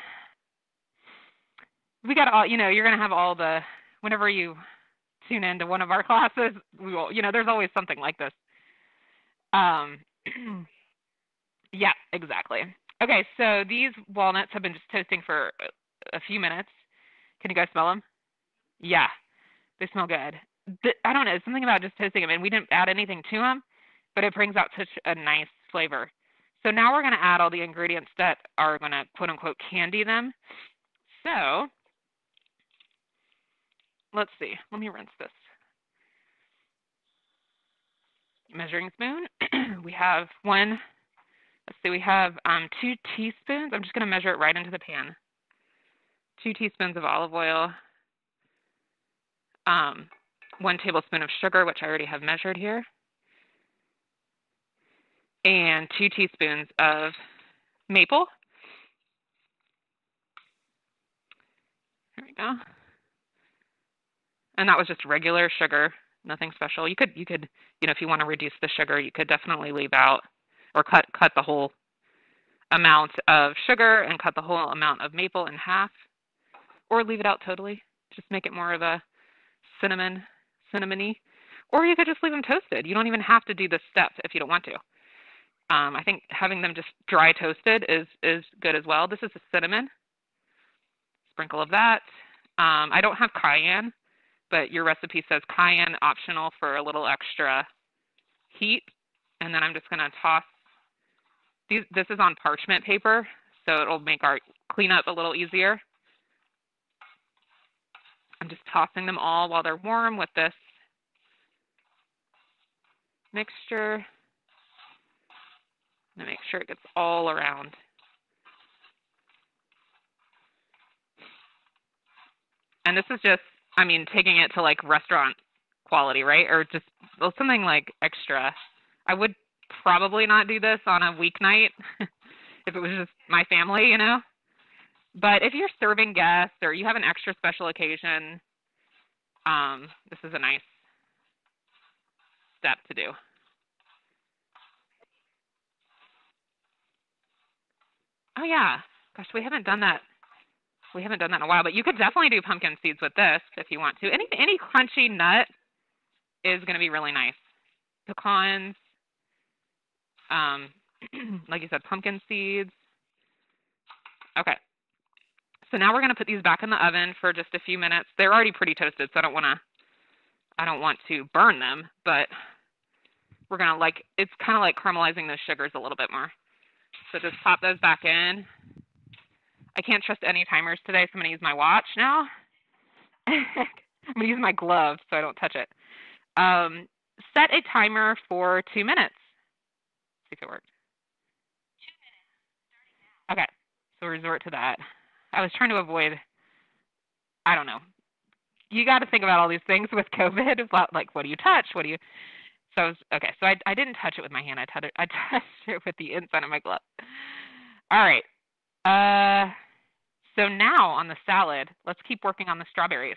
We got all, you're going to have all whenever you tune into one of our classes, we will, there's always something like this. Yeah, exactly. Okay, so these walnuts have been just toasting for a few minutes. Can you guys smell them? Yeah. They smell good. I don't know, it's something about just toasting them, and we didn't add anything to them, but it brings out such a nice flavor. So now we're going to add all the ingredients that are going to quote unquote candy them. So let's see. Let me rinse this. Measuring spoon. We have one. Let's see. We have 2 teaspoons. I'm just going to measure it right into the pan. 2 teaspoons of olive oil. 1 tablespoon of sugar, which I already have measured here. And 2 teaspoons of maple. There we go. And that was just regular sugar, nothing special. You could, if you want to reduce the sugar, you could definitely leave out or cut the whole amount of sugar and cut the whole amount of maple in half, or leave it out totally. Just make it more of a cinnamony. Or you could just leave them toasted. You don't even have to do this step if you don't want to. I think having them just dry toasted is good as well. This is a cinnamon. Sprinkle of that. I don't have cayenne, but your recipe says cayenne optional for a little extra heat. And then I'm just going to toss these. This is on parchment paper, so it'll make our cleanup a little easier. I'm just tossing them all while they're warm with this mixture. I'm going to make sure it gets all around. And this is just, taking it to like restaurant quality, right? Or just something like extra. I would probably not do this on a weeknight if it was just my family, But if you're serving guests or you have an extra special occasion, this is a nice step to do. Oh yeah, gosh, we haven't done that. We haven't done that in a while, but you could definitely do pumpkin seeds with this if you want to. Any crunchy nut is going to be really nice. Pecans, like you said, pumpkin seeds. Okay. So now we're going to put these back in the oven for just a few minutes. They're already pretty toasted, so I don't want to burn them, but we're going to it's kind of like caramelizing those sugars a little bit more. So just pop those back in. I can't trust any timers today, so I'm going to use my watch now. I'm going to use my glove so I don't touch it. Set a timer for 2 minutes. See if it worked. 2 minutes. Okay, so resort to that. I was trying to avoid, I don't know. You got to think about all these things with COVID about what do you touch? So I didn't touch it with my hand. I touched it with the inside of my glove. All right. So now on the salad, let's keep working on the strawberries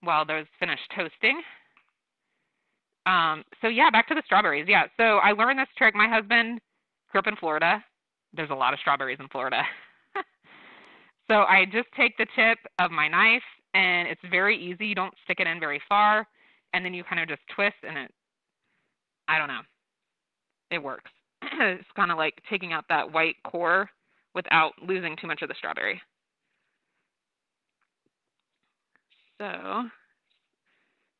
while those finish toasting. So yeah, back to the strawberries. Yeah, so I learned this trick. My husband grew up in Florida. There's a lot of strawberries in Florida. So I just take the tip of my knife, and it's very easy. You don't stick it in very far, and then you kind of just twist, and I don't know, it works. It's kind of like taking out that white core without losing too much of the strawberry. So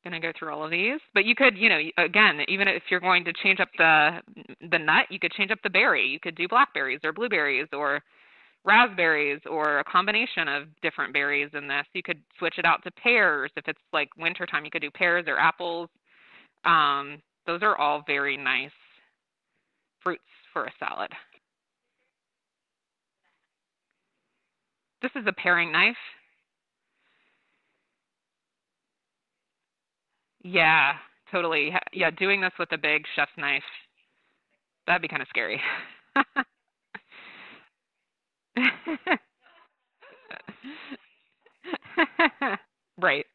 going to go through all of these, but you could, again, even if you're going to change up the nut, you could change up the berry. You could do blackberries or blueberries or raspberries or a combination of different berries in this. You could switch it out to pears. If it's like wintertime, you could do pears or apples. Those are all very nice fruits for a salad. This is a paring knife. Yeah, totally. Yeah, doing this with a big chef's knife, that'd be kind of scary. Right.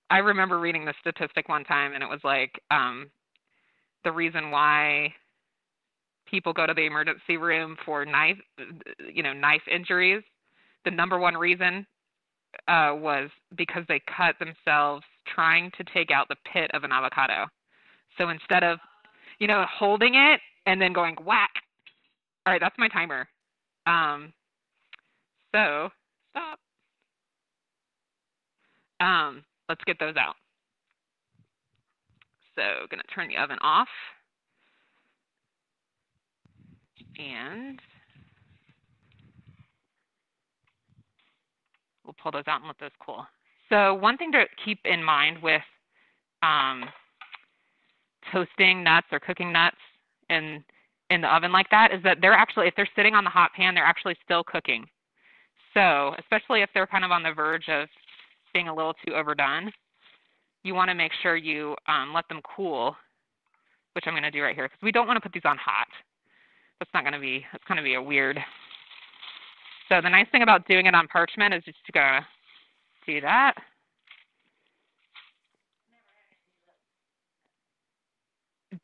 I remember reading the statistic one time, and it was like the reason why people go to the emergency room for knife injuries, the number one reason was because they cut themselves trying to take out the pit of an avocado. So instead of, holding it and then going whack. All right, that's my timer. So stop. let's get those out. So going to turn the oven off. And we'll pull those out and let those cool. So one thing to keep in mind with toasting nuts or cooking nuts in the oven like that is that they're actually, if they're sitting on the hot pan, they're actually still cooking. So especially if they're kind of on the verge of being a little too overdone, you want to make sure you let them cool, which I'm going to do right here because we don't want to put these on hot. That's going to be a weird. So the nice thing about doing it on parchment is just to go do that.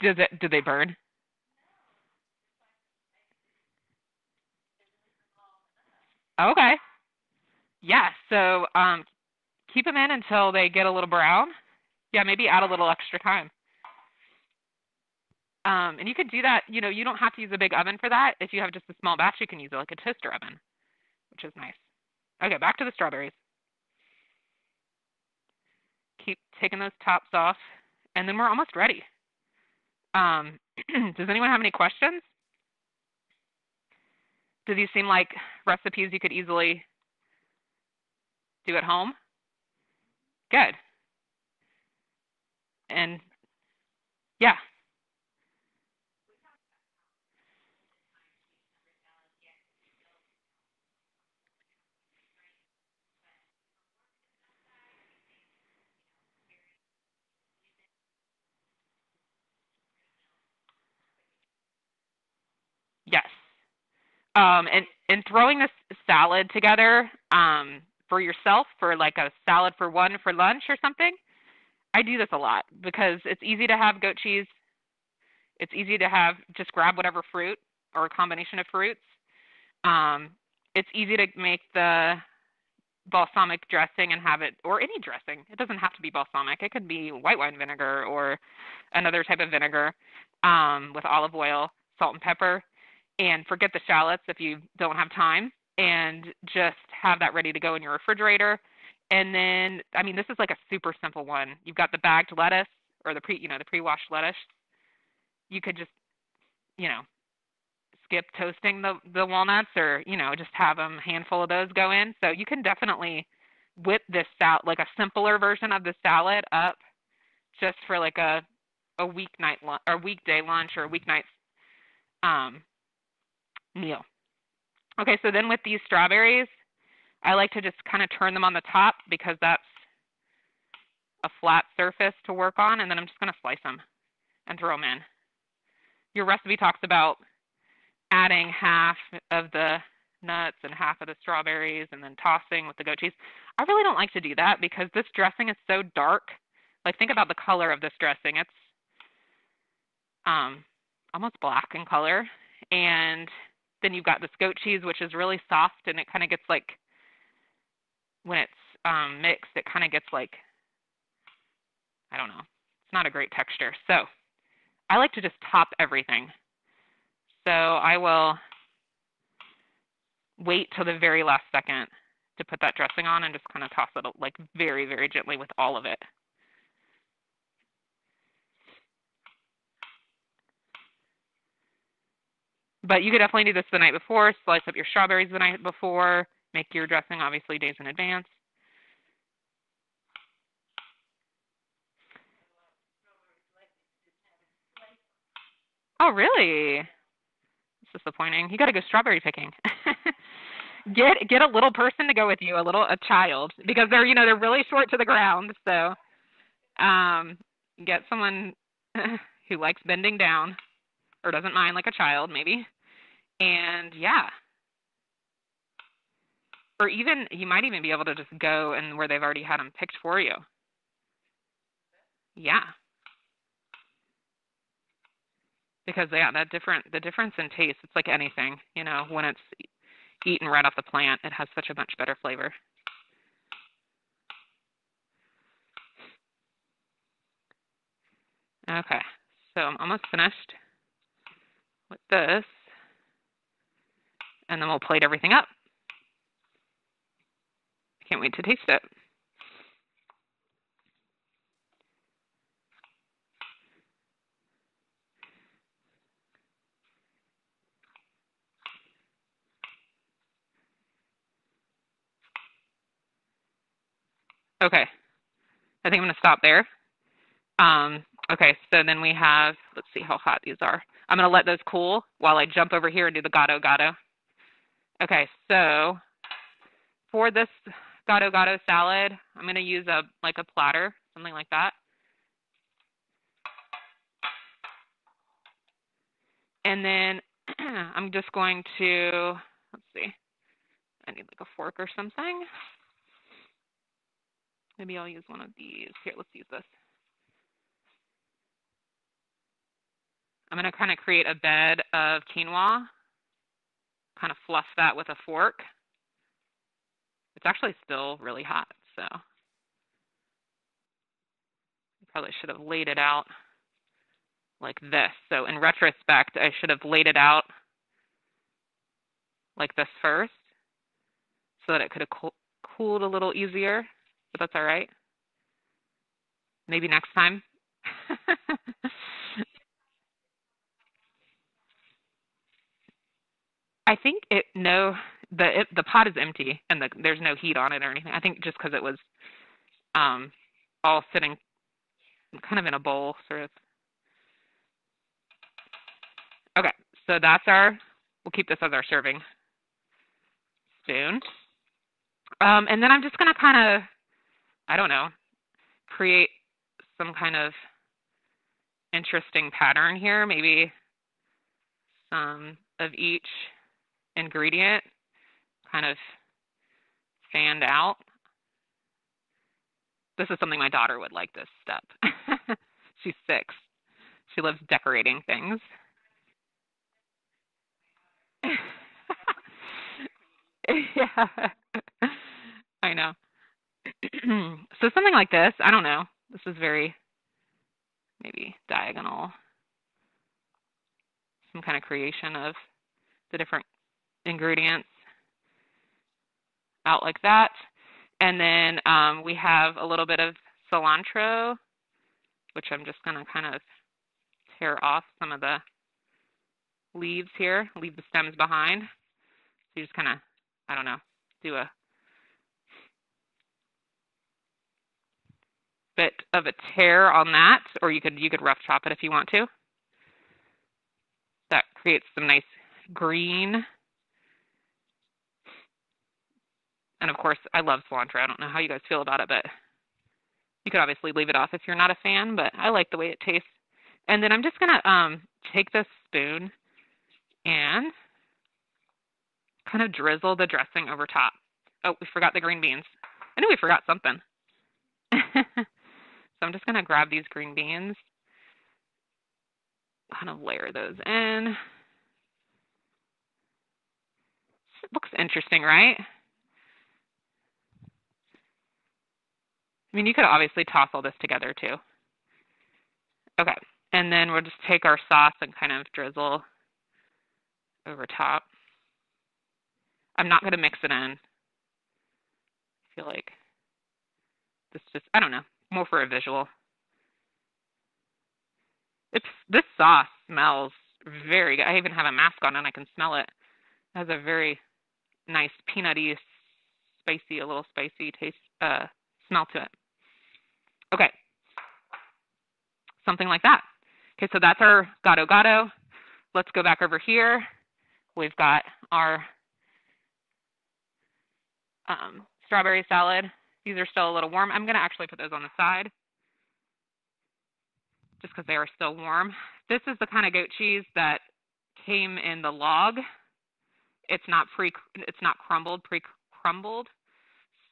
Do they burn? Okay. Yeah, so keep them in until they get a little brown. Yeah, maybe add a little extra time. And you could do that, you don't have to use a big oven for that. If you have just a small batch, you can use it like a toaster oven, which is nice. Okay, back to the strawberries. Keep taking those tops off, and then we're almost ready. Does anyone have any questions? Do these seem like recipes you could easily do at home? Good. And yeah. Yes. And throwing this salad together for yourself, for like a salad for one for lunch or something, I do this a lot because it's easy to have goat cheese. It's easy to have, just grab whatever fruit or a combination of fruits. It's easy to make the balsamic dressing and have it, or any dressing. It doesn't have to be balsamic. It could be white wine vinegar or another type of vinegar with olive oil, salt and pepper. And forget the shallots if you don't have time, and just have that ready to go in your refrigerator. And then, I mean, this is like a super simple one. You've got the bagged lettuce or the pre-washed lettuce. You could just, skip toasting the walnuts, or, just have a handful of those go in. So you can definitely whip this out, like a simpler version of the salad up just for like a weeknight or weekday lunch or a weeknight meal. Okay, so then with these strawberries, I like to just kind of turn them on the top because that's a flat surface to work on, and then I'm just going to slice them and throw them in. Your recipe talks about adding half of the nuts and half of the strawberries and then tossing with the goat cheese. I really don't like to do that because this dressing is so dark. Like, think about the color of this dressing. It's almost black in color, and then you've got this goat cheese, which is really soft, and it kind of gets like, when it's mixed, it kind of gets like, I don't know. It's not a great texture. So I like to just top everything. So I will wait till the very last second to put that dressing on and just kind of toss it like very, very gently with all of it. But you could definitely do this the night before, slice up your strawberries the night before, make your dressing obviously days in advance. Oh, really? It's disappointing. You got to go strawberry picking. Get a little person to go with you, a child, because they're really short to the ground. So get someone who likes bending down or doesn't mind, like a child maybe. And yeah. Or even, you might even be able to just go and where they've already had them picked for you. Yeah. Because yeah, the difference in taste, it's like anything, when it's eaten right off the plant, it has such a much better flavor. Okay, so I'm almost finished with this, and then we'll plate everything up. Can't wait to taste it. Okay, I think I'm going to stop there. Okay, so then we have, let's see how hot these are. I'm going to let those cool while I jump over here and do the Gado-Gado. Okay, so for this Gado-Gado salad, I'm going to use a platter, something like that. And then I'm just going to, let's see, I need like a fork or something. Maybe I'll use one of these. Here, let's use this. I'm going to kind of create a bed of quinoa, kind of fluff that with a fork. It's actually still really hot, so I probably should have laid it out like this. So in retrospect, I should have laid it out like this first so that it could have cooled a little easier, but that's all right. Maybe next time. I think the pot is empty and there's no heat on it or anything. I think just because it was all sitting kind of in a bowl, sort of. Okay, so we'll keep this as our serving spoon. And then I'm just going to kind of, I don't know, create some kind of interesting pattern here, maybe some of each ingredient kind of fanned out. This is something my daughter would like, this step. She's 6. She loves decorating things. Yeah, I know. So something like this, I don't know. This is very maybe diagonal, some kind of creation of the different ingredients out like that. And then we have a little bit of cilantro, which I'm just going to kind of tear off some of the leaves here, leave the stems behind. So you just kind of, I don't know, do a bit of a tear on that, or you could rough chop it if you want to. That creates some nice green. And of course, I love cilantro. I don't know how you guys feel about it, but you could obviously leave it off if you're not a fan, but I like the way it tastes. And then I'm just going to take this spoon and kind of drizzle the dressing over top. Oh, we forgot the green beans. I knew we forgot something. So I'm just going to grab these green beans, kind of layer those in. It looks interesting, right? I mean, you could obviously toss all this together too. Okay, and then we'll just take our sauce and kind of drizzle over top. I'm not going to mix it in. I feel like this just, I don't know, more for a visual. This sauce smells very good. I even have a mask on and I can smell it. It has a very nice peanutty, spicy, a little spicy taste, smell to it. Okay, something like that. Okay, so that's our Gado-Gado. Let's go back over here. We've got our strawberry salad. These are still a little warm. I'm going to actually put those on the side just because they are still warm. This is the kind of goat cheese that came in the log. It's not crumbled, pre-crumbled.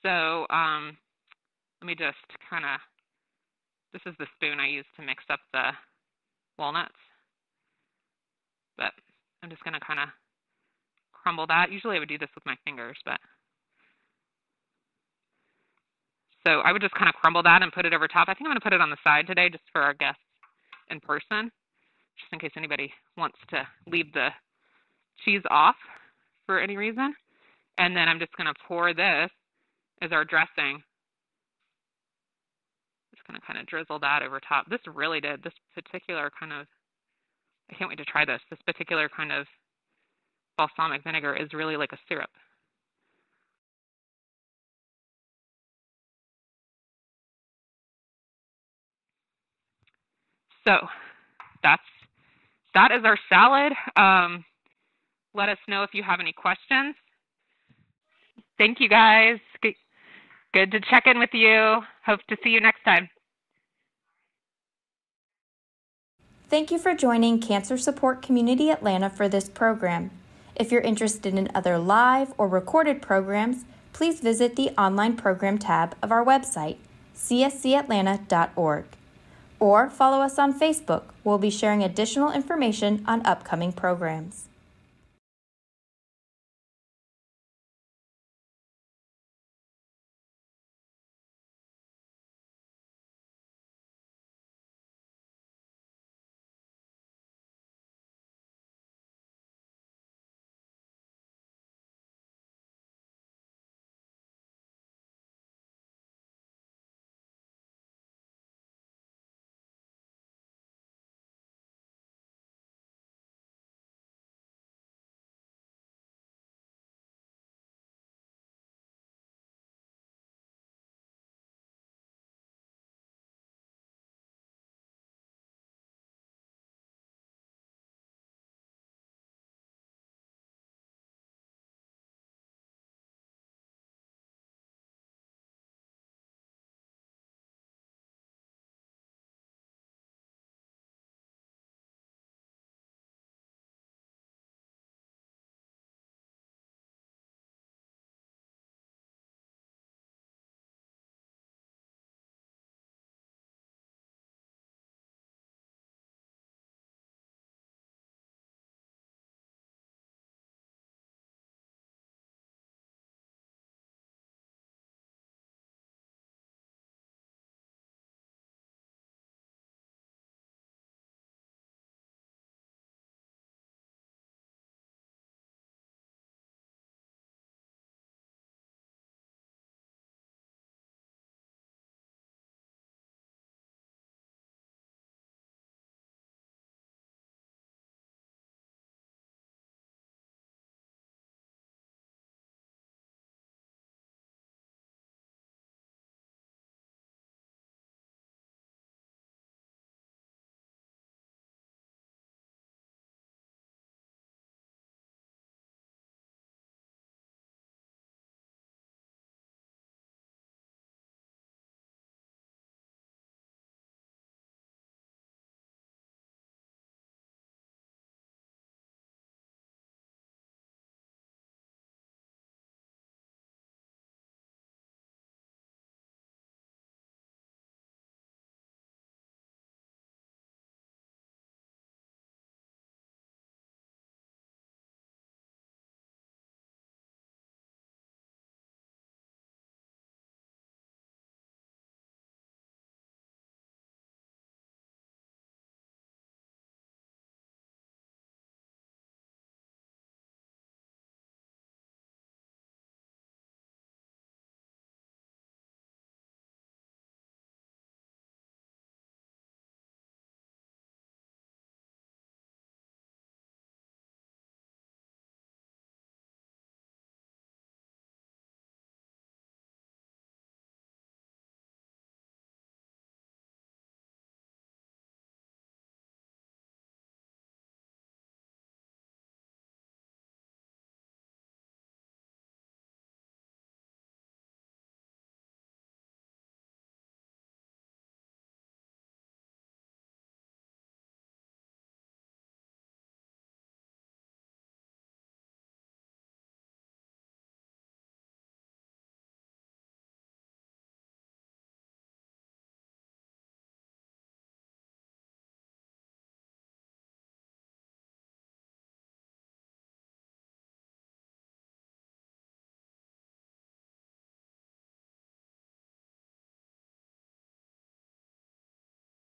So let me just kind of, this is the spoon I use to mix up the walnuts. But I'm just going to kind of crumble that. Usually I would do this with my fingers, but. So I would just kind of crumble that and put it over top. I think I'm going to put it on the side today just for our guests in person, just in case anybody wants to leave the cheese off for any reason. And then I'm just going to pour this as our dressing. Just going to kind of drizzle that over top. This particular kind of, I can't wait to try this. This particular kind of balsamic vinegar is really like a syrup. So that is our salad. Let us know if you have any questions. Thank you, guys. Good to check in with you. Hope to see you next time. Thank you for joining Cancer Support Community Atlanta for this program. If you're interested in other live or recorded programs, please visit the online program tab of our website, cscatlanta.org. Or follow us on Facebook. We'll be sharing additional information on upcoming programs.